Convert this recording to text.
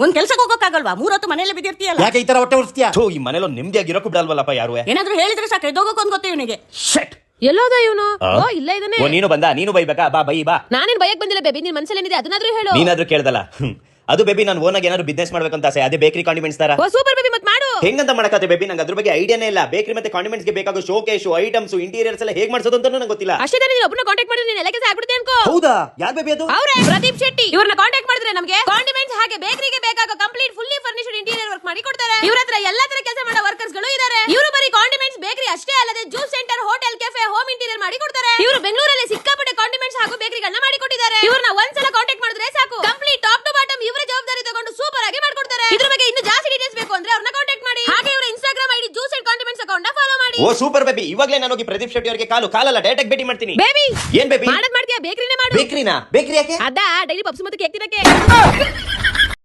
ಒಂದ್ ಕೆಲ್ಸಕ್ಕೆ ಹೋಗೋಕ್ಕಾಗಲ್ವಾ? 3 ಹೊತ್ತು ಮನೆಯಲ್ಲೇ ಬಿದ್ದಿರ್ತೀಯಲ್ಲ. ಯಾಕೆ ಈ ತರ ಹೊಟ್ಟೆ ಉರ್ಸ್ತೀಯಾ? ಈ ಮನೇಲಿ ನೆಮ್ಮದಿಯಾಗಿರೋಕು ಬಿಡಲ್ವಲ್ಲಪ್ಪ ಯಾರು. ಏನಾದ್ರೂ ಹೇಳಿದ್ರೆ ಸಾಕು, ಎದ್ದೋಗೋಕೊಂದ್ ಗೊತ್ತು ಇವನಿಗೆ. ಶಟ್. ಎಲ್ಲೋದ ಇವನು? ಓ ಇಲ್ಲ ಇದಾನೆ. ಓ ನೀನು ಬಂದ, ನೀನು ಬೈಬೇಕಾ? ಬಾ ಬೈ ಬಾ. ನಾನೇನ್ ಬಯಕ್ ಬಂದಿಲ್ಲ ಬೇಬಿ, ನಿನ್ ಮನಸ್ಸಲ್ಲಿ ಏನಿದೆ ಅದನ್ನಾದ್ರೂ ಹೇಳು. ನೀನಾದ್ರೂ ಕೇಳ್ದಲ್ಲ. ಅದು ಬೇಬಿ ನಾನು ಓನಾಗಿ ಏನಾದ್ರು ಬಿಸ್ನೆಸ್ ಮಾಡ್ಬೇಕಂತ ಆಸೆ. ಅದೇ ಬೇಕರಿ ಕಾಂಡಿಮೆಂಟ್ಸ್ ತರ. ಓ ಸೂಪರ್ ಬೇಬಿ, ಮತ್ ಮಾಡು. ಹೆಂಗಂತ ಮಾಡಕತ್ತೆ ಬೇಬಿ? ನಂಗೆ ಅದ್ರ ಬಗ್ಗೆ ಐಡಿಯಾನೇ ಇಲ್ಲ. ಬೇಕರಿ ಮತ್ತೆ ಕಾಂಡಿಮೆಂಟ್ಸ್ ಗೆ ಬೇಕಾಗೋ ಶೋಕೇಶು, ಐಟಮ್ಸ್, ಇಂಟೀರಿಯರ್ಸ್ ಎಲ್ಲ ಹೇಗ್ ಮಾಡ್ಸೋದು ಅಂತ ನಂಗೆ ಗೊತ್ತಿಲ್ಲ. ಅಷ್ಟೇ ತಾನೇ, ನೀನು ಒಬ್ಬನ ಕಾಂಟ್ಯಾಕ್ಟ್ ಮಾಡಿದ್ರೆ ನೀನ್ ಎಲ್ಲ ಕೆಲಸ ಆಗ್ಬಿಡುತ್ತೆ ಅನ್ಕೋ. ಹೌದಾ? ಯಾರ್ ಬೇಬಿ ಅದು? ಅವರೇ ಪ್ರದೀಪ್ ಶೆಟ್ಟಿ. ಇವ್ರನ್ನ ಕಾಂಟ್ಯಾಕ್ಟ್ ಮಾಡಿದ್ರೆ ನಮಗೆ ಕಾಂಡಿಮೆಂಟ್ಸ್ ಹಾಗೆ ಬೇಕರಿಗೆ ಬೇಕಾಗೋ complete fully furnished interior work ಮಾಡಿ ಕೊಡ್ತಾರೆ. ಇವ್ರ ಹತ್ರ ಎಲ್ಲಾ ತರ ಕೆಲಸ ಮಾಡೋ ವರ್ಕರ್ಸ್ ಗಳು ಇದ್ದಾರೆ. ಇವರು ಬರೀ ಕಾಂಡಿಮೆಂಟ್ಸ್ ಬೇಕರಿ ಅಷ್ಟೇ ಅಲ್ಲದೆ juice centre, hotel, cafe, home interior ಮಾಡಿ ಕೊಡ್ತಾರೆ. ಇವರು ಬೆಂಗಳೂರಲ್ಲಿ ಸಿಕ್ಕಾಪಟ್ಟೆ ಕಾಂಡಿಮೆಂಟ್ಸ್ ಹಾಗೂ ಬೇಕರಿಗಳನ್ನ ಮಾಡಿ ಕೊಟ್ಟಿದ್ದಾರೆ. ಇವ್ರನ್ನ ಒಂದ್ಸಲ ಕಾಂಟ್ಯಾಕ್ಟ್ ಮಾಡಿದ್ರೆ ಸಾಕು, ಕಂಪ್ಲೀಟ್ ಟಾಪ್ ಟು ಬಾಟಮ್ ಇವರೇ ಜವಾಬ್ದಾರಿ ತಗೊಂಡು ಸೂಪರ್ ಆಗಿ ಮಾಡ್ಕೊಡ್ತಾರೆ. ಇದ್ರ ಬಗ್ಗೆ ಇನ್ನೂ ಜಾಸ್ತಿ ಡೀಟೇಲ್ಸ್ ಬೇಕು ಅಂದ್ರೆ ಅವ್ರನ್ನ ಕಾಂಟ್ಯಾಕ್ಟ್ ಮಾಡಿ. ಹಾಗೆ ಇವರ Instagram ID juice and condiments account ನ ಫಾಲೋ ಮಾಡಿ. ಓ ಸೂಪರ್ ಬೇಬಿ, ಇವಾಗಲೇ ನಾನು ಹೋಗಿ ಪ್ರದೀಪ್ ಶೆಟ್ಟಿ ಅವರಿಗೆ ಕಾಲಲ್ಲ ಡೈರೆಕ್ಟ್ ಭೇಟಿ ಮಾಡ್ತೀನಿ. ಬೇಬಿ ಏನ್ ಬೇಬಿ ಮಾಡದ್ ಮಾಡ್ತೀಯಾ? ಬೇಕರಿನೇ ಮಾಡು. ಬೇಕರಿನಾ? ಬೇಕರಿ ಯಾಕೆ? ಅದಾ ಡೈಲಿ ಪಪ್ಸ್ ಮತ್ತೆ ಕೇಕ್ ತಿನ್ನಕ್ಕೆ.